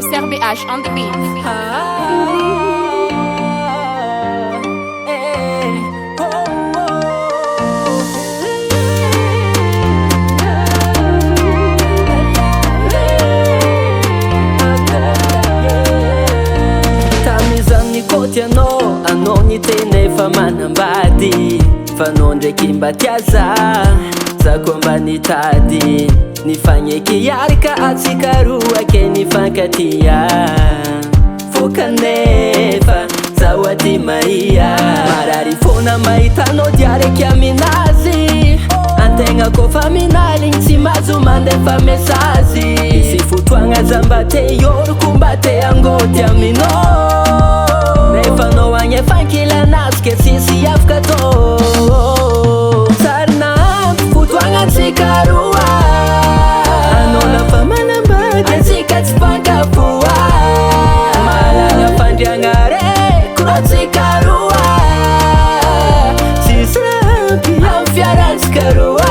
SRBH on the beat. Tamizany koty anao ny tena efa manambady fa anao ndraiky mba tiaza zako ambany tady nifanyeky iaraka atsika roa ke nifankatia fo kanefa zaho aty maia marary fona mahitanao diaraiky aminazy antegna kofa minaligny tsy mahazo mandefa mesazy isy fotoagna za mba te ioroko mba te angoty aminao nefa anao agny efa ankilanazy ke tsisy afaka atao sarina fotoagna antsika roa anao lafa manambady antsika tsy fankafoa malala fandriagna reko antsika roa tsisy rampy amy fiarantsika roa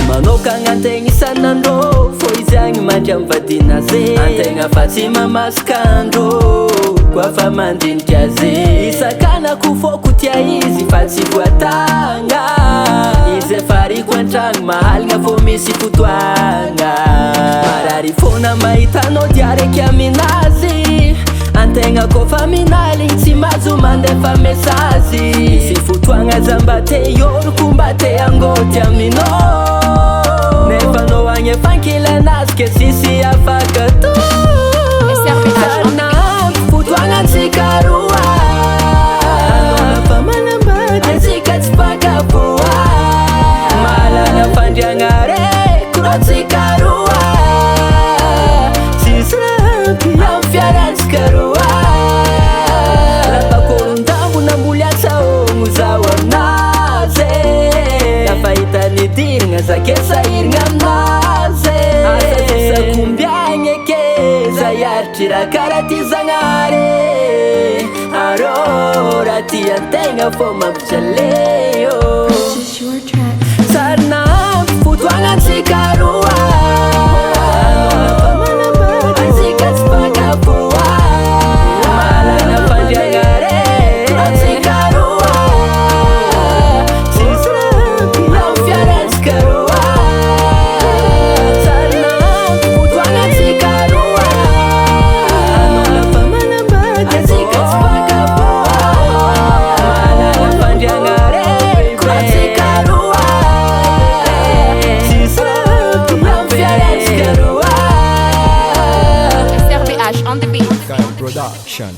manokagna antegna isanandro fô izy agny mandry amy vadina ze antegna fa tsy mamasakandro koa fa mandiniky aze isakanako fôko tia izy fa tsy voatagna izy efa riko antragno mahaligna fô misy fotoagna marary fôna mahitanao diaraiky aminazy antegna kofa minaligny tsy mahazo mandefa mesazy misy fotoagna za mba te ioroko mba te angoty aminao nefa anao agny efa ankilanazy ke sisy afaka atao sarina fotoagna antsika roa anao lafa manambady antsika tsy fankafoa malala fandriagna reko antsika roa tsisy rampy amy fiarantsika roa lafakorondambo namboly atsaogno zaho aminazy lafa hitany dirigna zake sahirigna aminazy asakombiagny eke za iaritry raha karaha ty zagnahary arô raha ty antegna fô mampijaleo sarina fotoagna antsika roa anao lafa manambady antsika tsy fankafoa malala fandriagna reko antsika roa tsisy rampy amy fiarantsika roa sarina fotoagna antsika roa anao lafa manambady antsika tsy fankafoa malala fandriagna reko antsika roa tsisy rampy amy fiarantsika roa SRBH on the beat. Production.